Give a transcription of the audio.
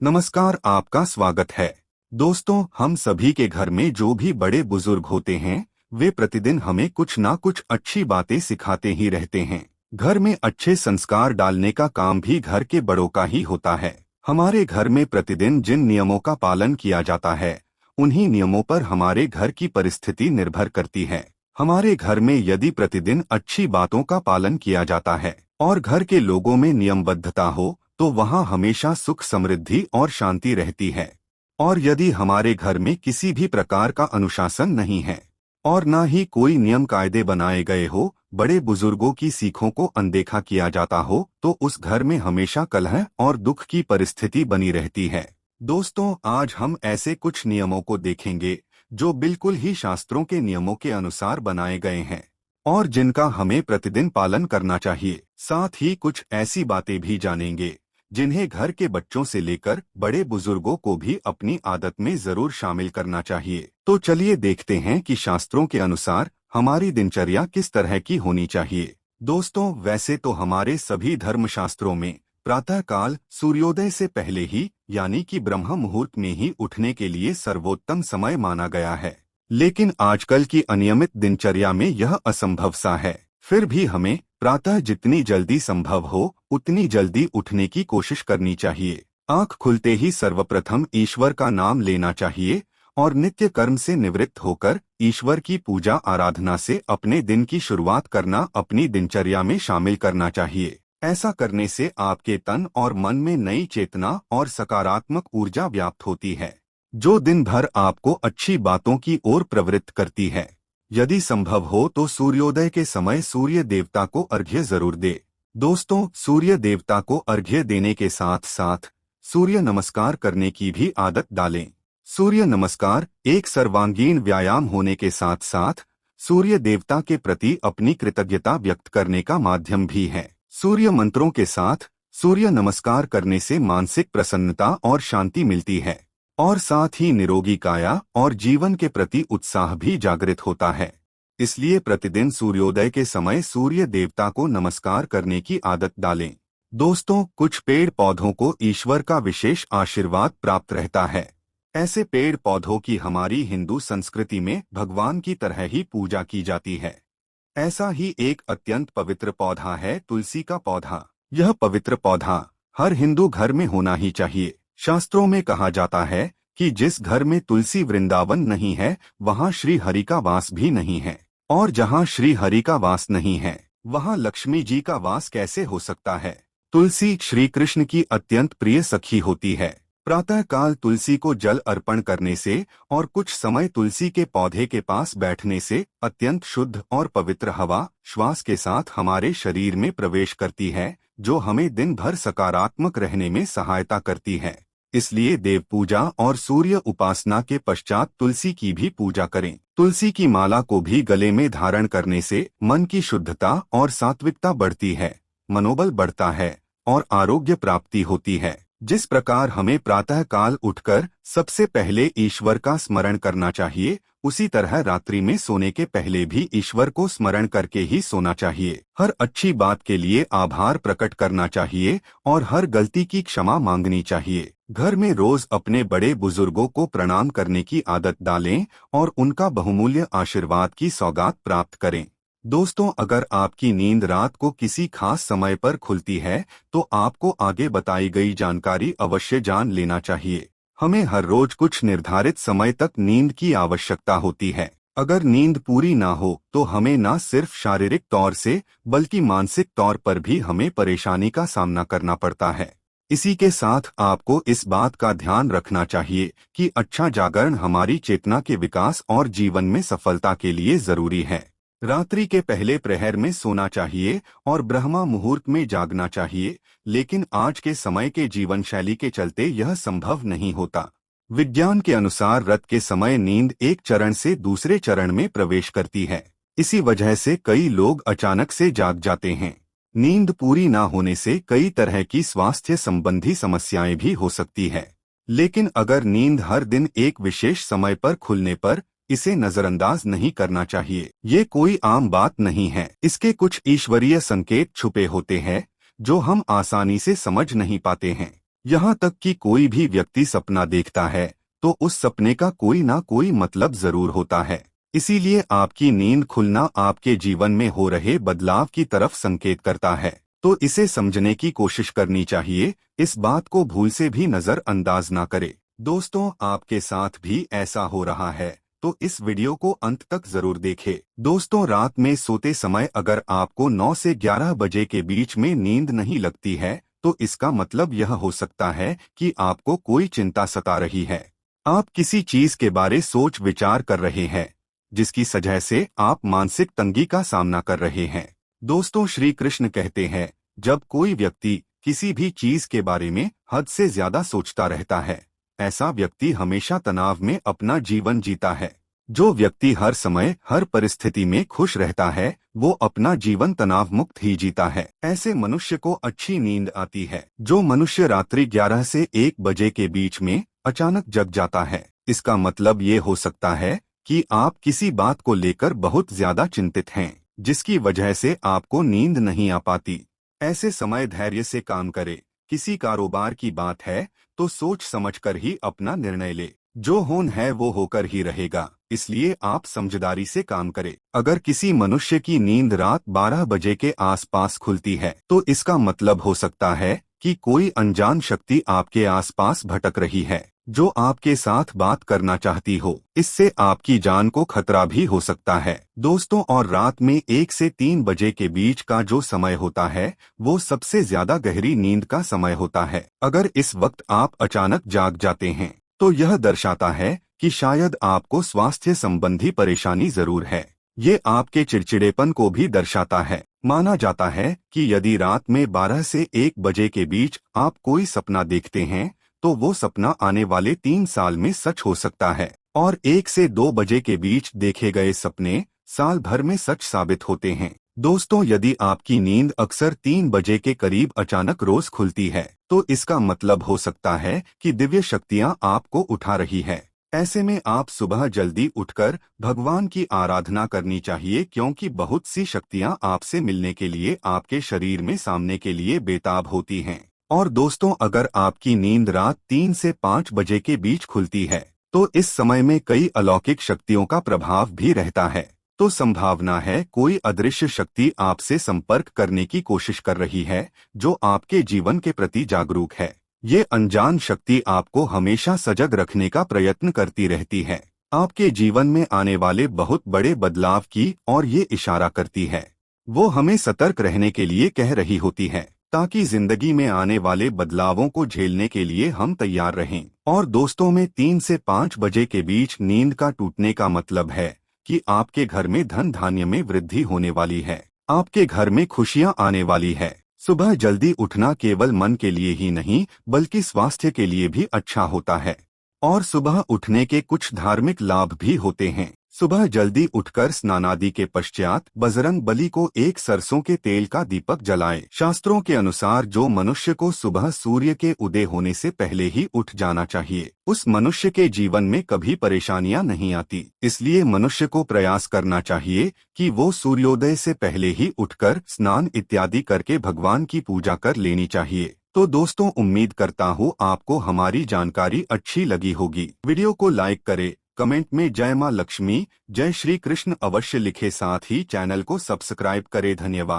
नमस्कार, आपका स्वागत है। दोस्तों, हम सभी के घर में जो भी बड़े बुजुर्ग होते हैं, वे प्रतिदिन हमें कुछ ना कुछ अच्छी बातें सिखाते ही रहते हैं। घर में अच्छे संस्कार डालने का काम भी घर के बड़ों का ही होता है। हमारे घर में प्रतिदिन जिन नियमों का पालन किया जाता है, उन्हीं नियमों पर हमारे घर की परिस्थिति निर्भर करती है। हमारे घर में यदि प्रतिदिन अच्छी बातों का पालन किया जाता है और घर के लोगों में नियमबद्धता हो, तो वहाँ हमेशा सुख समृद्धि और शांति रहती है। और यदि हमारे घर में किसी भी प्रकार का अनुशासन नहीं है और न ही कोई नियम कायदे बनाए गए हो, बड़े बुजुर्गों की सीखों को अनदेखा किया जाता हो, तो उस घर में हमेशा कलह और दुख की परिस्थिति बनी रहती है। दोस्तों, आज हम ऐसे कुछ नियमों को देखेंगे जो बिल्कुल ही शास्त्रों के नियमों के अनुसार बनाए गए हैं और जिनका हमें प्रतिदिन पालन करना चाहिए। साथ ही कुछ ऐसी बातें भी जानेंगे जिन्हें घर के बच्चों से लेकर बड़े बुजुर्गों को भी अपनी आदत में जरूर शामिल करना चाहिए। तो चलिए देखते हैं कि शास्त्रों के अनुसार हमारी दिनचर्या किस तरह की होनी चाहिए। दोस्तों, वैसे तो हमारे सभी धर्मशास्त्रों में प्रातःकाल सूर्योदय से पहले ही यानी कि ब्रह्म मुहूर्त में ही उठने के लिए सर्वोत्तम समय माना गया है। लेकिन आजकल की अनियमित दिनचर्या में यह असंभव सा है। फिर भी हमें प्रातः जितनी जल्दी संभव हो उतनी जल्दी उठने की कोशिश करनी चाहिए। आंख खुलते ही सर्वप्रथम ईश्वर का नाम लेना चाहिए और नित्य कर्म से निवृत्त होकर ईश्वर की पूजा आराधना से अपने दिन की शुरुआत करना अपनी दिनचर्या में शामिल करना चाहिए। ऐसा करने से आपके तन और मन में नई चेतना और सकारात्मक ऊर्जा व्याप्त होती है, जो दिन भर आपको अच्छी बातों की ओर प्रवृत्त करती है। यदि संभव हो तो सूर्योदय के समय सूर्य देवता को अर्घ्य जरूर दे। दोस्तों, सूर्य देवता को अर्घ्य देने के साथ साथ सूर्य नमस्कार करने की भी आदत डालें। सूर्य नमस्कार एक सर्वांगीण व्यायाम होने के साथ साथ सूर्य देवता के प्रति अपनी कृतज्ञता व्यक्त करने का माध्यम भी है। सूर्य मंत्रों के साथ सूर्य नमस्कार करने से मानसिक प्रसन्नता और शांति मिलती है और साथ ही निरोगी काया और जीवन के प्रति उत्साह भी जागृत होता है। इसलिए प्रतिदिन सूर्योदय के समय सूर्य देवता को नमस्कार करने की आदत डालें। दोस्तों, कुछ पेड़ पौधों को ईश्वर का विशेष आशीर्वाद प्राप्त रहता है। ऐसे पेड़ पौधों की हमारी हिंदू संस्कृति में भगवान की तरह ही पूजा की जाती है। ऐसा ही एक अत्यंत पवित्र पौधा है तुलसी का पौधा। यह पवित्र पौधा हर हिंदू घर में होना ही चाहिए। शास्त्रों में कहा जाता है कि जिस घर में तुलसी वृंदावन नहीं है, वहाँ श्री हरि का वास भी नहीं है, और जहाँ श्री हरि का वास नहीं है, वहाँ लक्ष्मी जी का वास कैसे हो सकता है। तुलसी श्री कृष्ण की अत्यंत प्रिय सखी होती है। प्रातः काल तुलसी को जल अर्पण करने से और कुछ समय तुलसी के पौधे के पास बैठने से अत्यंत शुद्ध और पवित्र हवा श्वास के साथ हमारे शरीर में प्रवेश करती है, जो हमें दिन भर सकारात्मक रहने में सहायता करती है। इसलिए देव पूजा और सूर्य उपासना के पश्चात तुलसी की भी पूजा करें। तुलसी की माला को भी गले में धारण करने से मन की शुद्धता और सात्विकता बढ़ती है, मनोबल बढ़ता है और आरोग्य प्राप्ति होती है। जिस प्रकार हमें प्रातः काल उठकर सबसे पहले ईश्वर का स्मरण करना चाहिए, उसी तरह रात्रि में सोने के पहले भी ईश्वर को स्मरण करके ही सोना चाहिए। हर अच्छी बात के लिए आभार प्रकट करना चाहिए और हर गलती की क्षमा मांगनी चाहिए। घर में रोज अपने बड़े बुजुर्गों को प्रणाम करने की आदत डालें और उनका बहुमूल्य आशीर्वाद की सौगात प्राप्त करें। दोस्तों, अगर आपकी नींद रात को किसी खास समय पर खुलती है, तो आपको आगे बताई गई जानकारी अवश्य जान लेना चाहिए। हमें हर रोज कुछ निर्धारित समय तक नींद की आवश्यकता होती है। अगर नींद पूरी ना हो तो हमें न सिर्फ शारीरिक तौर से बल्कि मानसिक तौर पर भी हमें परेशानी का सामना करना पड़ता है। इसी के साथ आपको इस बात का ध्यान रखना चाहिए कि अच्छा जागरण हमारी चेतना के विकास और जीवन में सफलता के लिए जरूरी है। रात्रि के पहले प्रहर में सोना चाहिए और ब्रह्मा मुहूर्त में जागना चाहिए, लेकिन आज के समय के जीवन शैली के चलते यह संभव नहीं होता। विज्ञान के अनुसार रात के समय नींद एक चरण से दूसरे चरण में प्रवेश करती है। इसी वजह से कई लोग अचानक से जाग जाते हैं। नींद पूरी ना होने से कई तरह की स्वास्थ्य संबंधी समस्याएं भी हो सकती है। लेकिन अगर नींद हर दिन एक विशेष समय पर खुलने पर इसे नजरअंदाज नहीं करना चाहिए। ये कोई आम बात नहीं है। इसके कुछ ईश्वरीय संकेत छुपे होते हैं जो हम आसानी से समझ नहीं पाते हैं। यहाँ तक कि कोई भी व्यक्ति सपना देखता है तो उस सपने का कोई ना कोई मतलब जरूर होता है। इसीलिए आपकी नींद खुलना आपके जीवन में हो रहे बदलाव की तरफ संकेत करता है। तो इसे समझने की कोशिश करनी चाहिए, इस बात को भूल से भी नजरअंदाज ना करें। दोस्तों, आपके साथ भी ऐसा हो रहा है तो इस वीडियो को अंत तक जरूर देखें। दोस्तों, रात में सोते समय अगर आपको 9 से 11 बजे के बीच में नींद नहीं लगती है तो इसका मतलब यह हो सकता है कि आपको कोई चिंता सता रही है। आप किसी चीज के बारे सोच विचार कर रहे हैं जिसकी वजह से आप मानसिक तंगी का सामना कर रहे हैं। दोस्तों, श्री कृष्ण कहते हैं, जब कोई व्यक्ति किसी भी चीज के बारे में हद से ज्यादा सोचता रहता है, ऐसा व्यक्ति हमेशा तनाव में अपना जीवन जीता है। जो व्यक्ति हर समय हर परिस्थिति में खुश रहता है वो अपना जीवन तनाव मुक्त ही जीता है। ऐसे मनुष्य को अच्छी नींद आती है। जो मनुष्य रात्रि 11 से 1 बजे के बीच में अचानक जग जाता है, इसका मतलब ये हो सकता है कि आप किसी बात को लेकर बहुत ज्यादा चिंतित हैं, जिसकी वजह से आपको नींद नहीं आ पाती। ऐसे समय धैर्य से काम करें। किसी कारोबार की बात है तो सोच समझकर ही अपना निर्णय ले। जो होना है वो होकर ही रहेगा, इसलिए आप समझदारी से काम करें। अगर किसी मनुष्य की नींद रात 12 बजे के आसपास खुलती है तो इसका मतलब हो सकता है कि कोई अनजान शक्ति आपके आसपास भटक रही है जो आपके साथ बात करना चाहती हो। इससे आपकी जान को खतरा भी हो सकता है। दोस्तों, और रात में 1 से 3 बजे के बीच का जो समय होता है वो सबसे ज्यादा गहरी नींद का समय होता है। अगर इस वक्त आप अचानक जाग जाते हैं तो यह दर्शाता है कि शायद आपको स्वास्थ्य संबंधी परेशानी जरूर है। ये आपके चिड़चिड़ेपन को भी दर्शाता है। माना जाता है कि यदि रात में 12 से 1 बजे के बीच आप कोई सपना देखते हैं तो वो सपना आने वाले 3 साल में सच हो सकता है, और 1 से 2 बजे के बीच देखे गए सपने साल भर में सच साबित होते हैं। दोस्तों, यदि आपकी नींद अक्सर 3 बजे के करीब अचानक रोज खुलती है तो इसका मतलब हो सकता है कि दिव्य शक्तियां आपको उठा रही है। ऐसे में आप सुबह जल्दी उठकर भगवान की आराधना करनी चाहिए, क्योंकि बहुत सी शक्तियां आपसे मिलने के लिए आपके शरीर में सामने के लिए बेताब होती हैं। और दोस्तों, अगर आपकी नींद रात 3 से 5 बजे के बीच खुलती है तो इस समय में कई अलौकिक शक्तियों का प्रभाव भी रहता है। तो संभावना है कोई अदृश्य शक्ति आपसे संपर्क करने की कोशिश कर रही है जो आपके जीवन के प्रति जागरूक है। ये अनजान शक्ति आपको हमेशा सजग रखने का प्रयत्न करती रहती है, आपके जीवन में आने वाले बहुत बड़े बदलाव की और ये इशारा करती है। वो हमें सतर्क रहने के लिए कह रही होती है ताकि जिंदगी में आने वाले बदलावों को झेलने के लिए हम तैयार रहें। और दोस्तों, में 3 से 5 बजे के बीच नींद का टूटने का मतलब है कि आपके घर में धन धान्य में वृद्धि होने वाली है, आपके घर में खुशियां आने वाली है। सुबह जल्दी उठना केवल मन के लिए ही नहीं बल्कि स्वास्थ्य के लिए भी अच्छा होता है। और सुबह उठने के कुछ धार्मिक लाभ भी होते हैं। सुबह जल्दी उठकर स्नानादि के पश्चात बजरंग बली को एक सरसों के तेल का दीपक जलाएं। शास्त्रों के अनुसार जो मनुष्य को सुबह सूर्य के उदय होने से पहले ही उठ जाना चाहिए, उस मनुष्य के जीवन में कभी परेशानियां नहीं आती। इसलिए मनुष्य को प्रयास करना चाहिए कि वो सूर्योदय से पहले ही उठकर स्नान इत्यादि करके भगवान की पूजा कर लेनी चाहिए। तो दोस्तों, उम्मीद करता हूँ आपको हमारी जानकारी अच्छी लगी होगी। वीडियो को लाइक करें, कमेंट में जय मां लक्ष्मी, जय श्री कृष्ण अवश्य लिखे, साथ ही चैनल को सब्सक्राइब करें। धन्यवाद।